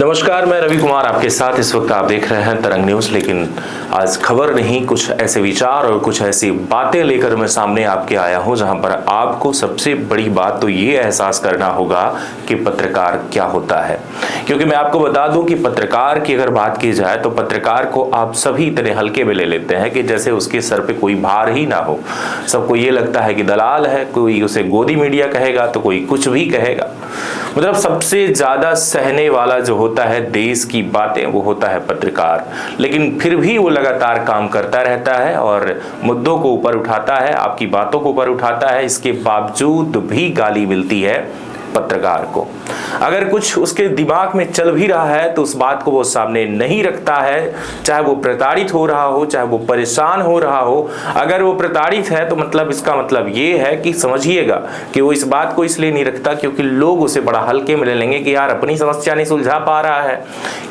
नमस्कार, मैं रवि कुमार आपके साथ। इस वक्त आप देख रहे हैं तरंग न्यूज़। लेकिन आज खबर नहीं, कुछ ऐसे विचार और कुछ ऐसी बातें लेकर मैं सामने आपके आया हूं जहां पर आपको सबसे बड़ी बात तो ये एहसास करना होगा कि पत्रकार क्या होता है। क्योंकि मैं आपको बता दूं कि पत्रकार की अगर बात की जाए तो पत्रकार को आप सभी इतने हल्के में ले लेते हैं कि जैसे उसके सर पे कोई भार ही ना हो। सबको ये लगता है कि दलाल है, कोई उसे गोदी मीडिया कहेगा तो कोई कुछ भी कहेगा। मतलब सबसे ज्यादा सहने वाला जो होता है देश की बातें वो होता है पत्रकार। लेकिन फिर भी वो लगातार काम करता रहता है और मुद्दों को ऊपर उठाता है, आपकी बातों को ऊपर उठाता है। इसके बावजूद भी गाली मिलती है पत्रकार को। अगर कुछ उसके दिमाग में चल भी रहा है तो उस बात को वो सामने नहीं रखता है, चाहे वो प्रताड़ित हो रहा हो, चाहे वो परेशान हो रहा हो। अगर वो प्रताड़ित है तो मतलब इसका मतलब ये है कि समझिएगा कि वो इस बात को इसलिए नहीं रखता क्योंकि लोग उसे बड़ा हल्के में ले लेंगे कि यार अपनी समस्या नहीं सुलझा पा रहा है।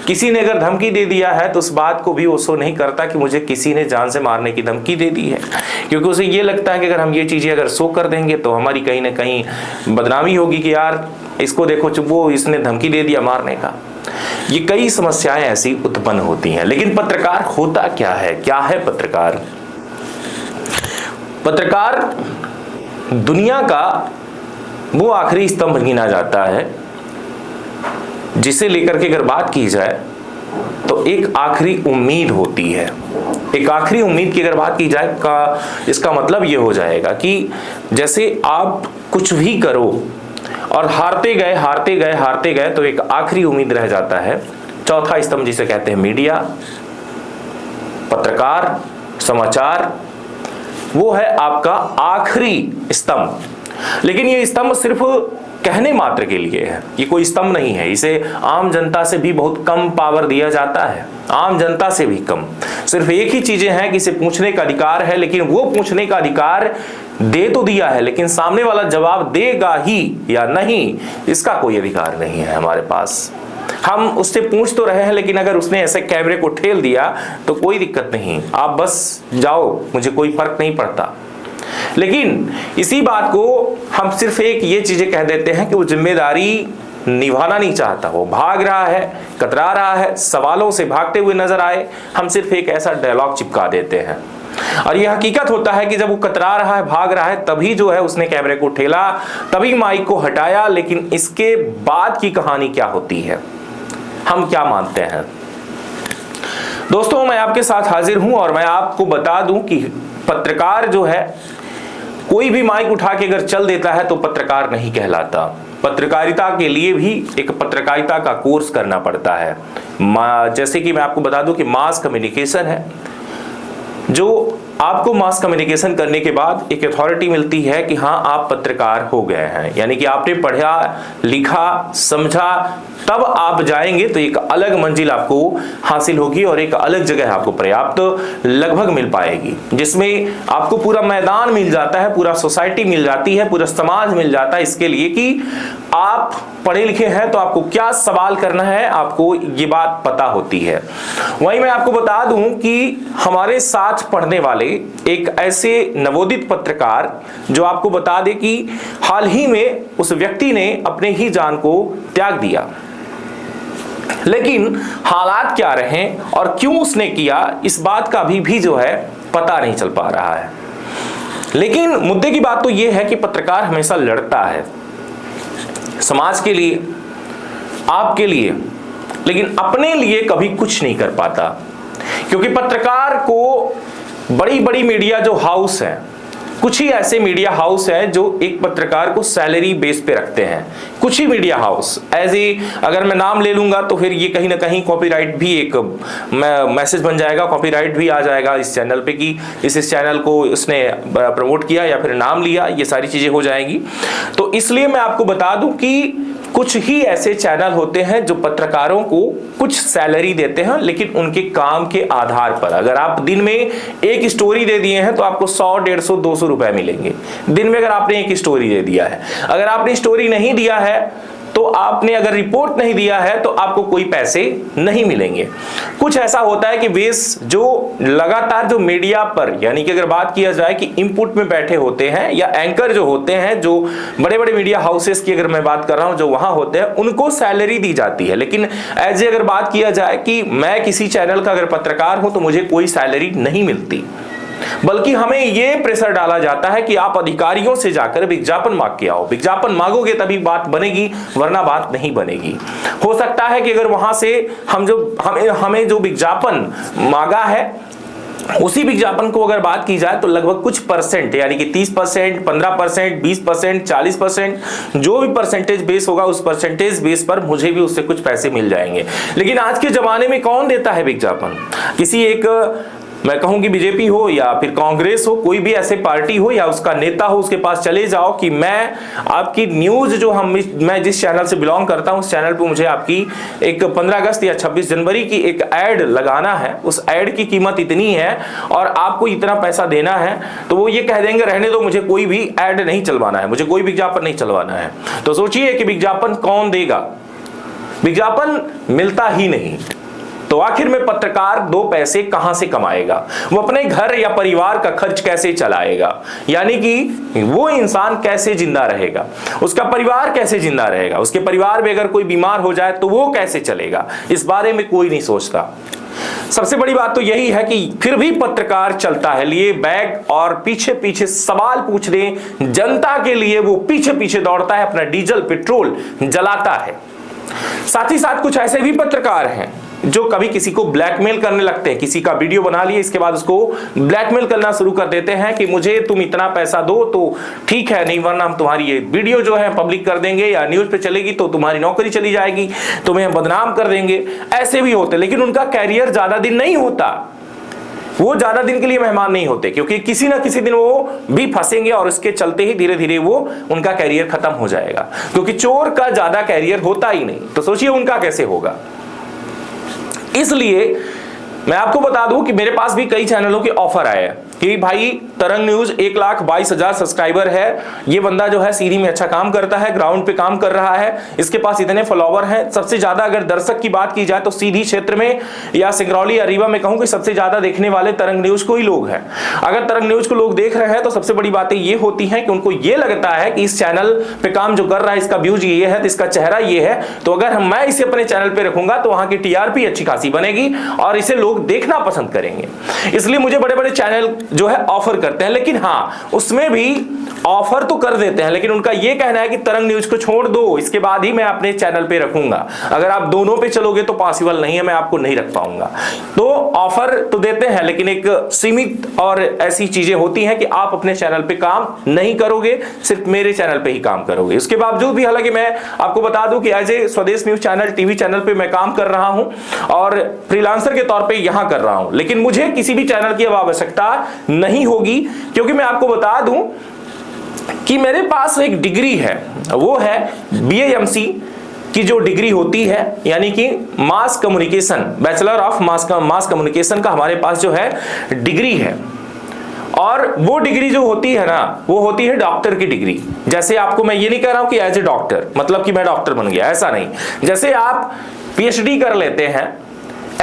किसी ने अगर धमकी दे दिया है तो उस बात को भी वो शो नहीं करता कि मुझे किसी ने जान से मारने की धमकी दे दी है, क्योंकि उसे ये लगता है कि अगर हम ये चीजें अगर शो कर देंगे तो हमारी कहीं ना कहीं बदनामी होगी कि यार इसको देखो, वो इसने धमकी दे दिया मारने का। ये कई समस्याएं ऐसी उत्पन्न होती हैं। लेकिन पत्रकार होता क्या है? क्या है पत्रकार? पत्रकार दुनिया का वो आखिरी स्तंभ गिना जाता है जिसे लेकर के अगर बात की जाए तो एक आखिरी उम्मीद होती है। एक आखिरी उम्मीद की अगर बात की जाए का इसका मतलब ये हो जाएगा कि जैसे आप कुछ भी करो और हारते गए तो एक आखिरी उम्मीद रह जाता है। चौथा स्तंभ जिसे कहते हैं मीडिया, पत्रकार, समाचार, वो है आपका आखिरी स्तंभ। लेकिन ये स्तंभ सिर्फ कहने मात्र के लिए है, ये कोई स्तंभ नहीं है। इसे आम जनता से भी बहुत कम पावर दिया जाता है, आम जनता से भी कम। सिर्फ एक ही चीजें हैं कि इसे पूछने का अधिकार है, लेकिन वो पूछने का अधिकार दे तो दिया है, लेकिन सामने वाला जवाब देगा ही या नहीं इसका कोई अधिकार नहीं है हमारे पास। हम उससे पूछ तो रहे हैं, लेकिन अगर उसने ऐसे कैमरे को ठेल दिया तो कोई दिक्कत नहीं, आप बस जाओ, मुझे कोई फर्क नहीं पड़ता। लेकिन इसी बात को हम सिर्फ एक ये चीजें कह देते हैं कि वो जिम्मेदारी निभाना नहीं चाहता, वो भाग रहा है, कतरा रहा है, सवालों से भागते हुए नजर आए। हम सिर्फ एक ऐसा डायलॉग चिपका देते हैं और यह हकीकत होता है कि जब वो कतरा रहा है, भाग रहा है, तभी जो है उसने कैमरे को ठेला, तभी माइक को हटाया। लेकिन इसके बाद की कहानी क्या होती है, हम क्या मानते हैं? दोस्तों, मैं आपके साथ हाजिर हूं और मैं आपको बता दूं कि पत्रकार जो है, कोई भी माइक उठा के अगर चल देता है तो पत्रकार नहीं कहलाता। पत्रकारिता के लिए भी एक पत्रकारिता का कोर्स करना पड़ता है। जैसे कि मैं आपको बता दूं कि मास कम्युनिकेशन है, जो आपको मास कम्युनिकेशन करने के बाद एक अथॉरिटी मिलती है कि हाँ आप पत्रकार हो गए हैं, यानी कि आपने पढ़ा, लिखा, समझा, तब आप जाएंगे तो एक अलग मंजिल आपको हासिल होगी और एक अलग जगह आपको पर्याप्त लगभग मिल पाएगी, जिसमें आपको पूरा मैदान मिल जाता है, पूरा सोसाइटी मिल जाती है, पूरा समाज मिल जाता है इसके लिए कि आप पढ़े लिखे हैं तो आपको क्या सवाल करना है, आपको ये बात पता होती है। वहीं मैं आपको बता दूं कि हमारे साथ पढ़ने वाले एक ऐसे नवोदित पत्रकार जो आपको बता दे कि हाल ही में उस व्यक्ति ने अपने ही जान को त्याग दिया, लेकिन हालात क्या रहे और क्यों उसने किया इस बात का भी जो है पता नहीं चल पा रहा है। लेकिन मुद्दे की बात तो यह है कि पत्रकार हमेशा लड़ता है समाज के लिए, आपके लिए, लेकिन अपने लिए कभी कुछ नहीं कर पाता। क्योंकि पत्रकार को बड़ी बड़ी मीडिया जो हाउस है, कुछ ही ऐसे मीडिया हाउस हैं जो एक पत्रकार को सैलरी बेस पे रखते हैं। कुछ ही मीडिया हाउस अगर मैं नाम ले लूंगा तो फिर ये कहीं ना कहीं कॉपीराइट भी एक मैसेज बन जाएगा, कॉपीराइट भी आ जाएगा इस चैनल पे कि इस चैनल को उसने प्रमोट किया या फिर नाम लिया, ये सारी चीजें हो जाएंगी। तो इसलिए मैं आपको बता दूं कि कुछ ही ऐसे चैनल होते हैं जो पत्रकारों को कुछ सैलरी देते हैं, लेकिन उनके काम के आधार पर। अगर आप दिन में एक स्टोरी दे दिए हैं तो आपको 100, 150, 200 रुपए मिलेंगे दिन में, अगर आपने एक स्टोरी दे दिया है। अगर आपने स्टोरी नहीं दिया है तो तो आपने अगर रिपोर्ट नहीं दिया है तो आपको कोई पैसे नहीं मिलेंगे। कुछ ऐसा होता है कि बेस जो लगातार जो मीडिया पर, यानी कि अगर बात किया जाए कि इनपुट में बैठे होते हैं या एंकर जो होते हैं, जो बड़े बड़े मीडिया हाउसेस की अगर मैं बात कर रहा हूं, जो वहां होते हैं उनको सैलरी दी जाती है। लेकिन एज ए अगर बात किया जाए कि मैं किसी चैनल का अगर पत्रकार हूं तो मुझे कोई सैलरी नहीं मिलती, बल्कि हमें यह प्रेशर डाला जाता है कि आप अधिकारियों से जाकर विज्ञापन मांग के आओ। विज्ञापन मांगोगे तभी बात बनेगी, वरना बात नहीं बनेगी। हो सकता है कि अगर वहां से हमें जो विज्ञापन मांगा है उसी विज्ञापन को अगर बात की जाए तो लगभग कुछ परसेंट, यानी कि 30%, 15%, 20%, 40%, जो भी परसेंटेज बेस होगा उस परसेंटेज बेस पर मुझे भी उससे कुछ पैसे मिल जाएंगे। लेकिन आज के जमाने में कौन देता है विज्ञापन? किसी एक, मैं कहूं कि बीजेपी हो या फिर कांग्रेस हो, कोई भी ऐसे पार्टी हो या उसका नेता हो, उसके पास चले जाओ कि मैं आपकी न्यूज जो मैं जिस चैनल से बिलोंग करता हूं उस चैनल पे मुझे आपकी एक 15 अगस्त या 26 जनवरी की एक ऐड लगाना है, उस ऐड की कीमत इतनी है और आपको इतना पैसा देना है, तो वो ये कह देंगे रहने दो, मुझे कोई भी ऐड नहीं चलवाना है, मुझे कोई विज्ञापन नहीं चलवाना है। तो सोचिए कि विज्ञापन कौन देगा? विज्ञापन मिलता ही नहीं। तो आखिर में पत्रकार दो पैसे कहां से कमाएगा? वो अपने घर या परिवार का खर्च कैसे चलाएगा? यानी कि वो इंसान कैसे जिंदा रहेगा, उसका परिवार कैसे जिंदा रहेगा, उसके परिवार में अगर कोई बीमार हो जाए तो वो कैसे चलेगा? इस बारे में कोई नहीं सोचता। सबसे बड़ी बात तो यही है कि फिर भी पत्रकार चलता है लिए बैग और पीछे पीछे सवाल पूछने जनता के लिए वो पीछे पीछे दौड़ता है, अपना डीजल पेट्रोल जलाता है। साथ ही साथ कुछ ऐसे भी पत्रकार हैं जो कभी किसी को ब्लैकमेल करने लगते हैं। किसी का वीडियो बना लिए, इसके बाद उसको ब्लैकमेल करना शुरू कर देते हैं कि मुझे तुम इतना पैसा दो तो ठीक है, नहीं वरना हम तुम्हारी ये वीडियो जो है पब्लिक कर देंगे या न्यूज पे चलेगी तो तुम्हारी नौकरी चली जाएगी, तुम्हें बदनाम कर देंगे। ऐसे भी होते, लेकिन उनका कैरियर ज्यादा दिन नहीं होता, वो ज्यादा दिन के लिए मेहमान नहीं होते, क्योंकि किसी ना किसी दिन वो भी फंसेंगे और इसके चलते ही धीरे धीरे वो उनका कैरियर खत्म हो जाएगा। क्योंकि चोर का ज्यादा कैरियर होता ही नहीं, तो सोचिए उनका कैसे होगा। इसलिए मैं आपको बता दूं कि मेरे पास भी कई चैनलों के ऑफर आए हैं कि भाई तरंग न्यूज 1,22,000 सब्सक्राइबर है, ये बंदा जो है सीधी में अच्छा काम करता है, ग्राउंड पे काम कर रहा है, इसके पास इतने फॉलोवर हैं। सबसे ज्यादा अगर दर्शक की बात की जाए तो सीधी क्षेत्र में या सिंगरौली या रीवा में कहूं कि सबसे ज्यादा देखने वाले तरंग न्यूज को ही लोग हैं। अगर तरंग न्यूज को लोग देख रहे हैं तो सबसे बड़ी बातें ये होती हैं कि उनको ये लगता है कि इस चैनल पे काम जो कर रहा है, इसका व्यूज ये है, इसका चेहरा ये है, तो अगर मैं इसे अपने चैनल पे रखूंगा तो वहां की टीआरपी अच्छी खासी बनेगी और इसे लोग देखना पसंद करेंगे। इसलिए मुझे बड़े बड़े चैनल जो है ऑफर करते हैं, लेकिन हाँ उसमें भी ऑफर तो कर देते हैं, लेकिन उनका यह कहना है कि तरंग न्यूज को छोड़ दो, इसके बाद ही मैं अपने चैनल पे रखूंगा। अगर आप दोनों पे चलोगे तो पॉसिबल नहीं है, मैं आपको नहीं रख पाऊंगा। तो ऑफर तो देते हैं, लेकिन एक सीमित और ऐसी चीजें होती हैं कि आप अपने चैनल पे काम नहीं करोगे, सिर्फ मेरे चैनल पे ही काम करोगे। उसके बावजूद भी हालांकि मैं आपको बता दूं कि एज ए स्वदेश न्यूज चैनल टीवी चैनल पे मैं काम कर रहा हूं और फ्रीलांसर के तौर पे यहां कर रहा हूं, लेकिन मुझे किसी भी चैनल की आवश्यकता नहीं होगी, क्योंकि मैं आपको बता दूं कि मेरे पास एक डिग्री है, वो है BAMC की जो डिग्री होती है, यानी कि mass communication, bachelor of mass communication का हमारे पास जो है डिग्री है। और वो डिग्री जो होती है ना, वो होती है डॉक्टर की डिग्री। जैसे आपको मैं ये नहीं कह रहा हूं कि एज ए डॉक्टर मतलब कि मैं डॉक्टर बन गया, ऐसा नहीं। जैसे आप PhD कर लेते हैं,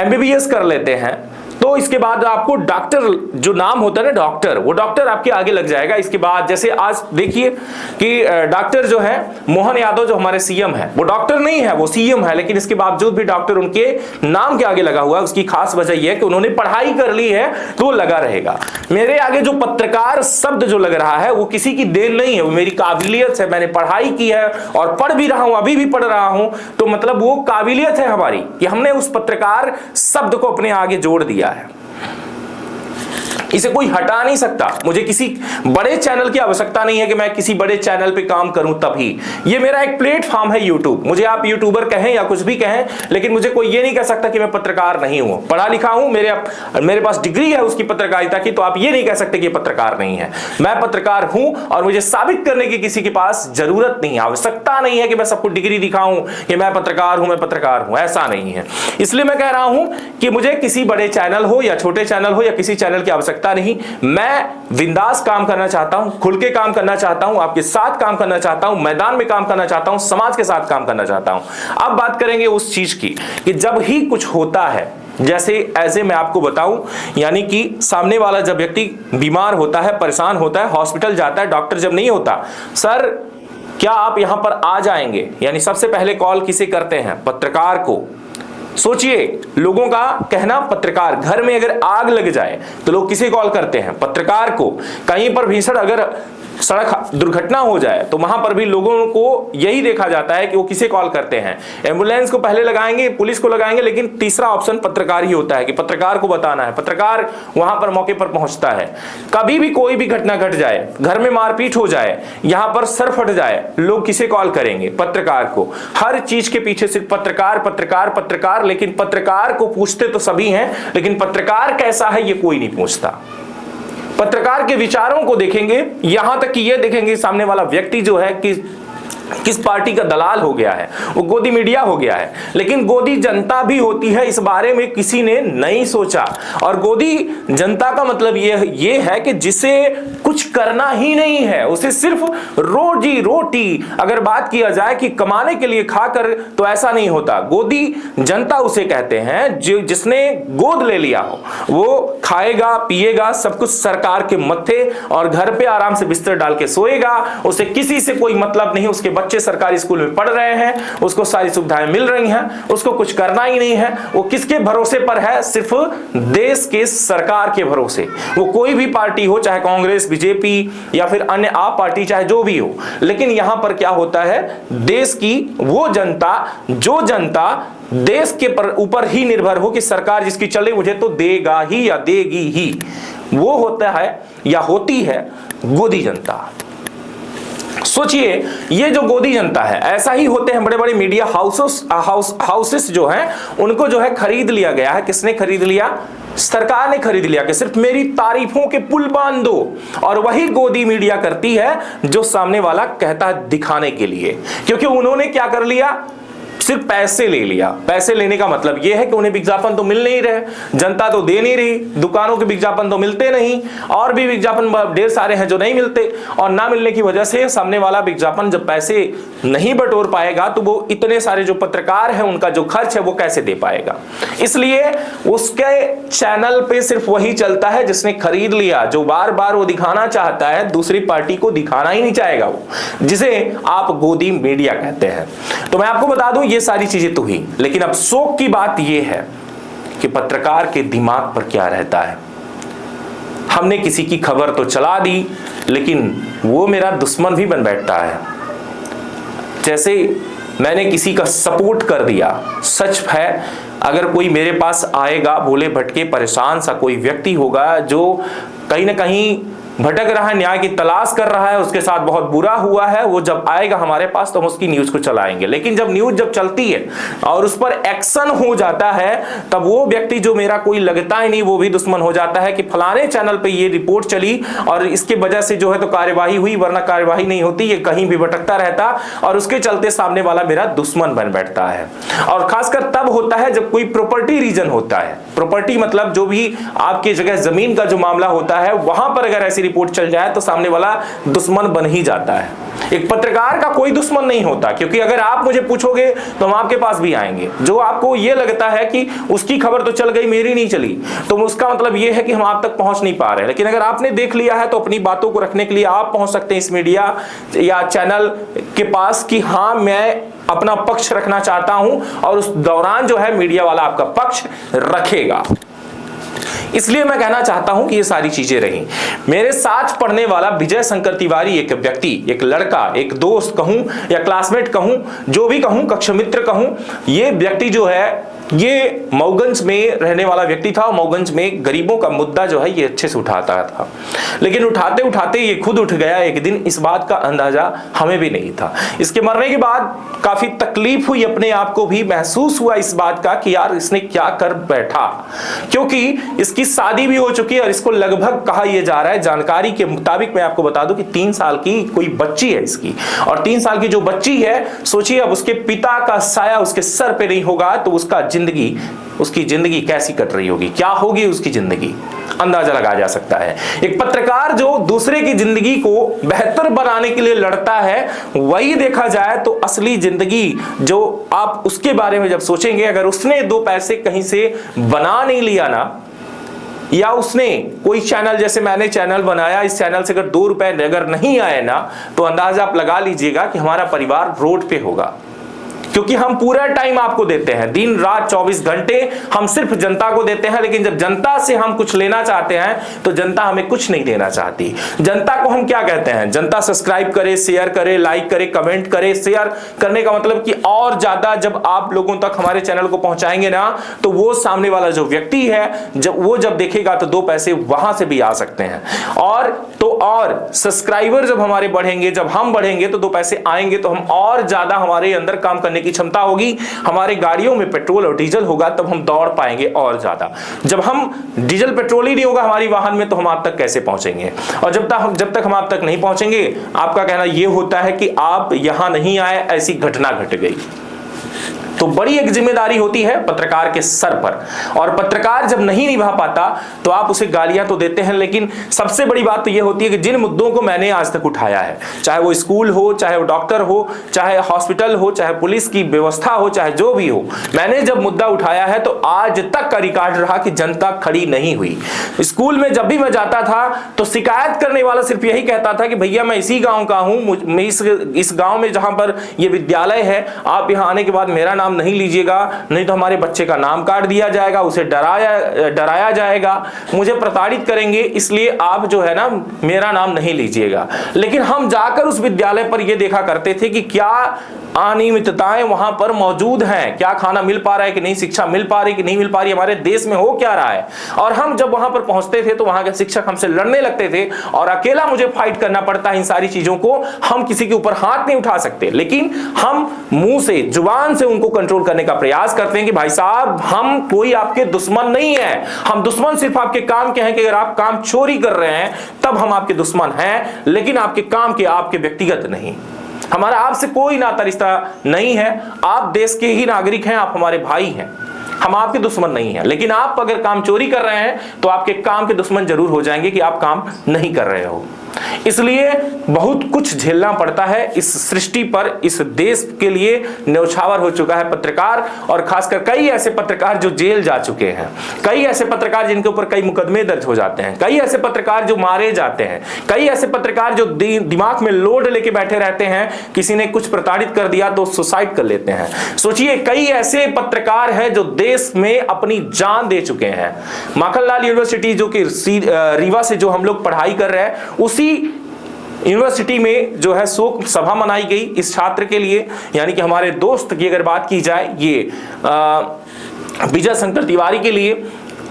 MBBS कर लेते हैं, तो इसके बाद आपको डॉक्टर जो नाम होता है ना डॉक्टर, वो डॉक्टर आपके आगे लग जाएगा। इसके बाद जैसे आज देखिए कि डॉक्टर जो है मोहन यादव जो हमारे CM है, वो डॉक्टर नहीं है, वो CM है, लेकिन इसके बावजूद भी डॉक्टर उनके नाम के आगे लगा हुआ है। उसकी खास वजह यह है कि उन्होंने पढ़ाई कर ली है, तो वो लगा रहेगा। मेरे आगे जो पत्रकार शब्द जो लग रहा है वो किसी की देन नहीं है, वो मेरी काबिलियत है। मैंने पढ़ाई की है और पढ़ भी रहा हूं, अभी भी पढ़ रहा हूं, तो मतलब वो काबिलियत है हमारी कि हमने उस पत्रकार शब्द को अपने आगे जोड़ दिया है। इसे कोई हटा नहीं सकता। मुझे किसी बड़े चैनल की आवश्यकता नहीं है कि मैं किसी बड़े चैनल पे काम करूं तभी। ये मेरा एक प्लेटफॉर्म है यूट्यूब। मुझे आप यूट्यूबर कहें या कुछ भी कहें, लेकिन मुझे कोई ये नहीं कह सकता कि मैं पत्रकार नहीं हूं। पढ़ा लिखा हूं, मेरे पास डिग्री है उसकी पत्रकारिता की, तो आप ये नहीं कह सकते कि पत्रकार नहीं है। मैं पत्रकार हूं और मुझे साबित करने की किसी के पास जरूरत नहीं, आवश्यकता नहीं है कि मैं सबको डिग्री दिखाऊं कि मैं पत्रकार हूं, मैं पत्रकार हूं, ऐसा नहीं है। इसलिए मैं कह रहा हूं कि मुझे किसी बड़े चैनल हो या छोटे चैनल हो या किसी चैनल की आवश्यकता आवश्यकता नहीं। मैं बिंदास काम करना चाहता हूं, खुल के काम करना चाहता हूं, आपके साथ काम करना चाहता हूं, मैदान में काम करना चाहता हूं, समाज के साथ काम करना चाहता हूं। अब बात करेंगे उस चीज की कि जब ही कुछ होता है, जैसे ऐसे मैं आपको बताऊं, यानी कि सामने वाला जब व्यक्ति बीमार होता है, परेशान होता है, हॉस्पिटल जाता है, डॉक्टर जब नहीं होता, सर क्या आप यहां पर आ जाएंगे, यानी सबसे पहले कॉल किसे करते हैं? पत्रकार को। सोचिए, लोगों का कहना पत्रकार, घर में अगर आग लग जाए तो लोग किसे कॉल करते हैं? पत्रकार को। कहीं पर भीषण अगर सड़क दुर्घटना हो जाए तो वहां पर भी लोगों को यही देखा जाता है कि वो किसे कॉल करते हैं? एम्बुलेंस को पहले लगाएंगे, पुलिस को लगाएंगे, लेकिन तीसरा ऑप्शन पत्रकार ही होता है कि पत्रकार को बताना है। पत्रकार वहां पर मौके पर पहुंचता है। कभी भी कोई भी घटना घट जाए, घर में मारपीट हो जाए, यहां पर सर फट जाए, लोग किसे कॉल करेंगे? पत्रकार को। हर चीज के पीछे सिर्फ पत्रकार पत्रकार पत्रकार, लेकिन पत्रकार को पूछते तो सभी हैं, लेकिन पत्रकार कैसा है ये कोई नहीं पूछता। पत्रकार के विचारों को देखेंगे, यहां तक कि यह देखेंगे सामने वाला व्यक्ति जो है कि किस पार्टी का दलाल हो गया है, वो गोदी मीडिया हो गया है। लेकिन गोदी जनता भी होती है, इस बारे में किसी ने नहीं सोचा। और गोदी जनता का मतलब ये है कि जिसे कुछ करना ही नहीं है, उसे सिर्फ रोजी रोटी, अगर बात किया जाए कि कमाने के लिए खाकर, तो ऐसा नहीं होता। गोदी जनता उसे कहते हैं जिसने गोद ले लिया हो, वो खाएगा पिएगा सब कुछ सरकार के मत्थे और घर पे आराम से बिस्तर डाल के सोएगा। उसे किसी से कोई मतलब नहीं, उसके बच्चे सरकारी स्कूल में पढ़ रहे हैं, उसको सारी सुविधाएं मिल रही हैं, उसको कुछ करना ही नहीं है। वो किसके भरोसे पर है? सिर्फ देश के सरकार के भरोसे। वो कोई भी पार्टी हो, चाहे कांग्रेस, बीजेपी या फिर अन्य आप पार्टी, चाहे जो भी हो। लेकिन यहां पर क्या होता है, देश की वो जनता, जो जनता देश के ऊपर ही निर्भर हो कि सरकार जिसकी चले मुझे तो देगा ही या देगी ही, वो होता है या होती है गोदी जनता। सोचिए, ये जो गोदी जनता है, ऐसा ही होते हैं बड़े बड़े मीडिया हाउसेस जो हैं, उनको जो है खरीद लिया गया है। किसने खरीद लिया? सरकार ने खरीद लिया कि सिर्फ मेरी तारीफों के पुल बांध दो। और वही गोदी मीडिया करती है जो सामने वाला कहता है दिखाने के लिए, क्योंकि उन्होंने क्या कर लिया? सिर्फ पैसे ले लिया। पैसे लेने का मतलब यह है कि उन्हें विज्ञापन तो मिल नहीं रहे, जनता तो दे नहीं रही, दुकानों के विज्ञापन तो मिलते नहीं, और भी विज्ञापन ढेर सारे हैं जो नहीं मिलते। और ना मिलने की वजह से सामने वाला विज्ञापन जब पैसे नहीं बटोर पाएगा तो वो इतने सारे जो पत्रकार हैं उनका जो खर्च है वो कैसे दे पाएगा? इसलिए उसके चैनल पे सिर्फ वही चलता है जिसने खरीद लिया, जो बार बार वो दिखाना चाहता है, दूसरी पार्टी को दिखाना ही नहीं चाहेगा वो, जिसे आप गोदी मीडिया कहते हैं। तो मैं आपको बता दूं, ये सारी चीजें तो हुई, लेकिन अब शौक की बात यह है कि पत्रकार के दिमाग पर क्या रहता है। हमने किसी की खबर तो चला दी, लेकिन वो मेरा दुश्मन भी बन बैठता है। जैसे मैंने किसी का सपोर्ट कर दिया। सच है, अगर कोई मेरे पास आएगा, भोले भटके परेशान सा कोई व्यक्ति होगा जो कहीं ना कहीं भटक रहा है, न्याय की तलाश कर रहा है, उसके साथ बहुत बुरा हुआ है, वो जब आएगा हमारे पास तो हम उसकी न्यूज को चलाएंगे। लेकिन जब न्यूज जब चलती है और उस पर एक्शन हो जाता है, तब वो व्यक्ति जो मेरा कोई लगता ही नहीं, वो भी दुश्मन हो जाता है कि फलाने चैनल पे ये रिपोर्ट चली और इसके वजह से जो है तो कार्यवाही हुई, वरना कार्यवाही नहीं होती, ये कहीं भी भटकता रहता, और उसके चलते सामने वाला मेरा दुश्मन बन बैठता है। और खासकर तब होता है जब कोई प्रॉपर्टी रीजन होता है। प्रॉपर्टी मतलब जो भी आपकी जगह जमीन का जो मामला होता है, वहां पर अगर ऐसी रिपोर्ट चल जाए तो सामने वाला दुश्मन बन ही जाता है। एक पत्रकार का कोई दुश्मन नहीं होता, क्योंकि अगर आप मुझे पूछोगे तो हम आपके पास भी आएंगे। जो आपको ये लगता है कि उसकी खबर तो चल गई, मेरी नहीं चली, तो उसका मतलब ये है कि हम आप तक पहुंच नहीं पा रहे। लेकिन अगर आपने देख लिया है तो अपनी बातों को रखने के लिए आप पहुंच सकते हैं इस मीडिया या चैनल के पास कि हाँ, मैं अपना पक्ष रखना चाहता हूं, और उस दौरान जो है मीडिया वाला आपका पक्ष रखेगा। इसलिए मैं कहना चाहता हूं कि ये सारी चीजें रही। मेरे साथ पढ़ने वाला विजय शंकर तिवारी एक व्यक्ति, एक लड़का, एक दोस्त कहूं या क्लासमेट कहूं, जो भी कहूं, कक्ष मित्र कहूं, ये व्यक्ति जो है ये मऊगंज में रहने वाला व्यक्ति था। मऊगंज में गरीबों का मुद्दा जो है ये अच्छे से उठाता था, लेकिन उठाते उठाते ये खुद उठ गया एक दिन। इस बात का अंदाजा हमें भी नहीं था। इसके मरने के बाद काफी तकलीफ हुई, अपने आप को भी महसूस हुआ इस बात का कि यार इसने क्या कर बैठा, क्योंकि इसकी शादी भी हो चुकी है और इसको लगभग कहा यह जा रहा है, जानकारी के मुताबिक मैं आपको बता दूं कि 3 साल की कोई बच्ची है इसकी। और 3 साल की जो बच्ची है, सोचिए अब उसके पिता का साया उसके सर पे नहीं होगा तो उसकी जिंदगी कैसी कट रही होगी, क्या होगी उसकी जिंदगी। अंदाजा लगाया जा सकता है। एक पत्रकार जो दूसरे की जिंदगी को बेहतर बनाने के लिए लड़ता है, वही देखा जाए तो असली जिंदगी जो आप उसके बारे में जब सोचेंगे, अगर उसने 2 पैसे कहीं से बना नहीं लिया ना, या उसने कोई चैनल, जैसे मैंने चैनल बनाया, इस चैनल से अगर 2 रुपए अगर नहीं आए ना, तो अंदाजा आप लगा लीजिएगा कि हमारा परिवार रोड पे होगा। क्योंकि हम पूरा टाइम आपको देते हैं, दिन रात 24 घंटे हम सिर्फ जनता को देते हैं, लेकिन जब जनता से हम कुछ लेना चाहते हैं तो जनता हमें कुछ नहीं देना चाहती। जनता को हम क्या कहते हैं? जनता सब्सक्राइब करे, शेयर करे, लाइक करे, कमेंट करे। शेयर करने का मतलब कि और ज्यादा जब आप लोगों तक हमारे चैनल को पहुंचाएंगे ना, तो वो सामने वाला जो व्यक्ति है जब देखेगा तो 2 पैसे वहां से भी आ सकते हैं। और सब्सक्राइबर जब हमारे बढ़ेंगे, जब हम बढ़ेंगे तो 2 पैसे आएंगे, तो हम और ज्यादा हमारे अंदर काम करने की क्षमता होगी, हमारे गाड़ियों में पेट्रोल और डीजल होगा, तब हम दौड़ पाएंगे और ज्यादा। जब हम डीजल पेट्रोल ही नहीं होगा हमारी वाहन में, तो हम आप तक कैसे पहुंचेंगे? और जब तक हम आप तक नहीं पहुंचेंगे, आपका कहना यह होता है कि आप यहां नहीं आए, ऐसी घटना घट गई। तो बड़ी एक जिम्मेदारी होती है पत्रकार के सर पर, और पत्रकार जब नहीं निभा पाता तो आप उसे गालियां तो देते हैं, लेकिन सबसे बड़ी बात तो यह होती है कि जिन मुद्दों को मैंने आज तक उठाया है, चाहे वो स्कूल हो, चाहे वो डॉक्टर हो, चाहे हॉस्पिटल हो, चाहे पुलिस की व्यवस्था हो, चाहे जो भी हो, मैंने जब मुद्दा उठाया है तो आज तक का रिकॉर्ड रहा कि जनता खड़ी नहीं हुई। स्कूल में जब भी मैं जाता था तो शिकायत करने वाला सिर्फ यही कहता था कि भैया मैं इसी गांव का हूं, मैं इस गांव में जहां पर यह विद्यालय है, आप यहां आने के बाद मेरा नाम नहीं लीजिएगा, नहीं तो हमारे बच्चे का नाम काट दिया जाएगा, उसे डराया जाएगा, मुझे प्रताड़ित करेंगे, इसलिए आप जो है ना मेरा नाम नहीं लीजिएगा। लेकिन हम जाकर उस विद्यालय पर यह देखा करते थे कि क्या अनियमितताएं वहां पर मौजूद हैं, क्या खाना मिल पा रहा है कि नहीं, शिक्षा मिल पा रही कि नहीं मिल पा रही, हमारे देश में हो क्या रहा है। और हम जब वहां पर पहुंचते थे तो वहां के शिक्षक हमसे लड़ने लगते थे, और अकेला मुझे फाइट करना पड़ता है इन सारी चीजों को। हम किसी के ऊपर हाथ नहीं उठा सकते, लेकिन हम मुंह से, जुबान से उनको कंट्रोल करने का प्रयास करते हैं कि भाई साहब हम कोई आपके दुश्मन नहीं है, हम दुश्मन सिर्फ आपके काम के हैं कि अगर आप काम चोरी कर रहे हैं तब हम आपके दुश्मन हैं, लेकिन आपके काम के, आपके व्यक्तिगत नहीं। हमारा आपसे कोई नाता रिश्ता नहीं है, आप देश के ही नागरिक हैं, आप हमारे भाई हैं, हम आपके दुश्मन नहीं हैं। लेकिन आप अगर काम चोरी कर रहे हैं तो आपके काम के दुश्मन जरूर हो जाएंगे कि आप काम नहीं कर रहे हो। इसलिए बहुत कुछ झेलना पड़ता है इस सृष्टि पर। इस देश के लिए न्यौछावर हो चुका है पत्रकार, और खासकर कई ऐसे पत्रकार जो जेल जा चुके हैं, कई ऐसे पत्रकार जिनके ऊपर कई मुकदमे दर्ज हो जाते हैं, कई ऐसे पत्रकार जो मारे जाते हैं, कई ऐसे पत्रकार जो दिमाग में लोड लेके बैठे रहते हैं, किसी ने कुछ प्रताड़ित कर दिया तो सुसाइड कर लेते हैं। सोचिए कई ऐसे पत्रकार हैं जो देश में अपनी जान दे चुके हैं। माखनलाल यूनिवर्सिटी जो कि रीवा से जो हम लोग पढ़ाई कर रहे हैं, उसी यूनिवर्सिटी में जो है शोक सभा मनाई गई इस छात्र के लिए, यानी कि हमारे दोस्त की अगर बात की जाए, ये विजय शंकर तिवारी के लिए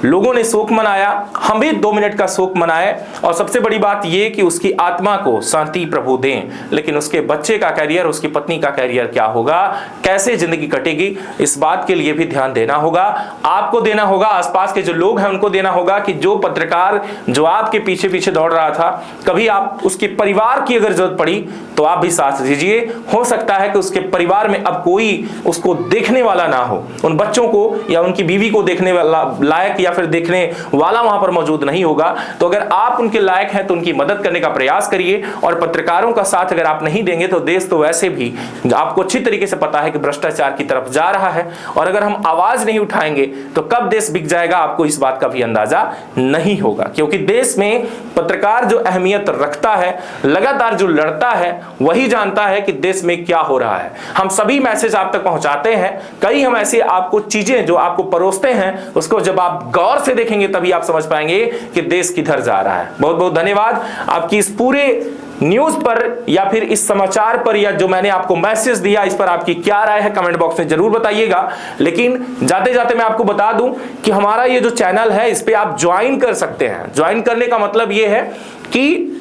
लोगों ने शोक मनाया, हम भी 2 मिनट का शोक मनाए। और सबसे बड़ी बात यह कि उसकी आत्मा को शांति प्रभु दें, लेकिन उसके बच्चे का कैरियर, उसकी पत्नी का कैरियर क्या होगा, कैसे जिंदगी कटेगी, इस बात के लिए भी ध्यान देना होगा। आपको देना होगा, आसपास के जो लोग हैं उनको देना होगा कि जो पत्रकार जो आपके पीछे पीछे दौड़ रहा था, कभी आप उसके परिवार की अगर जरूरत पड़ी तो आप भी साथ दीजिए। हो सकता है कि उसके परिवार में अब कोई उसको देखने वाला ना हो, उन बच्चों को या उनकी बीवी को देखने वाला लायक या फिर देखने वाला वहां पर मौजूद नहीं होगा। तो अगर आप उनके लायक हैं तो उनकी मदद करने का प्रयास करिए, और पत्रकारों का साथ अगर आप नहीं देंगे तो देश तो वैसे भी आपको अच्छी तरीके से पता है कि भ्रष्टाचार की तरफ जा रहा है, और अगर हम आवाज नहीं उठाएंगे तो कब देश बिक जाएगा आपको इस बात का भी अंदाजा नहीं होगा। क्योंकि देश में पत्रकार जो अहमियत रखता है, लगातार जो लड़ता है, वही जानता है कि देश में क्या हो रहा है। हम सभी मैसेज आप तक पहुंचाते हैं, कई हम ऐसे आपको चीजें जो आपको परोसते हैं, उसको जब आप गौर से देखेंगे तभी आप समझ पाएंगे कि देश किधर जा रहा है। बहुत बहुत धन्यवाद आपकी इस पूरे न्यूज पर या फिर इस समाचार पर, या जो मैंने आपको मैसेज दिया, इस पर आपकी क्या राय है कमेंट बॉक्स में जरूर बताइएगा। लेकिन जाते जाते मैं आपको बता दूं कि हमारा ये जो चैनल है इस पे आप ज्वाइन कर सकते हैं। ज्वाइन करने का मतलब ये है कि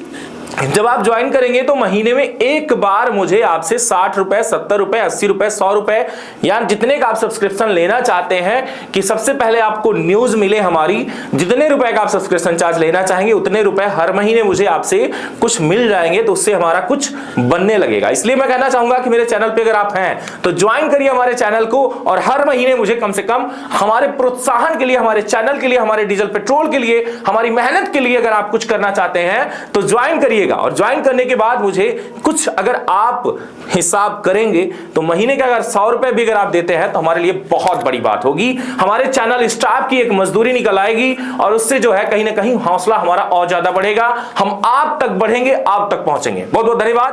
जब आप ज्वाइन करेंगे तो महीने में एक बार मुझे आपसे 60 रुपए, 70 रुपए, 80 रुपए, 100 रुपए या जितने का आप सब्सक्रिप्शन लेना चाहते हैं कि सबसे पहले आपको न्यूज मिले हमारी, जितने रुपए का आप सब्सक्रिप्शन चार्ज लेना चाहेंगे उतने रुपए हर महीने मुझे आपसे कुछ मिल जाएंगे, तो उससे हमारा कुछ बनने लगेगा। इसलिए मैं कहना चाहूंगा कि मेरे चैनल पे अगर आप हैं तो ज्वाइन करिए हमारे चैनल को, और हर महीने मुझे कम से कम हमारे प्रोत्साहन के लिए, हमारे चैनल के लिए, हमारे डीजल पेट्रोल के लिए, हमारी मेहनत के लिए अगर आप कुछ करना चाहते हैं तो ज्वाइन करिएगा। और ज्वाइन करने के बाद मुझे कुछ, अगर आप हिसाब करेंगे तो महीने का अगर 100 रुपए भी अगर आप देते हैं तो हमारे लिए बहुत बड़ी बात होगी। हमारे चैनल स्टाफ की एक मजदूरी निकल आएगी और उससे जो है कहीं ना कहीं हौसला हमारा और ज्यादा बढ़ेगा। हम आप तक बढ़ेंगे, आप तक पहुंचेंगे। बहुत बहुत धन्यवाद।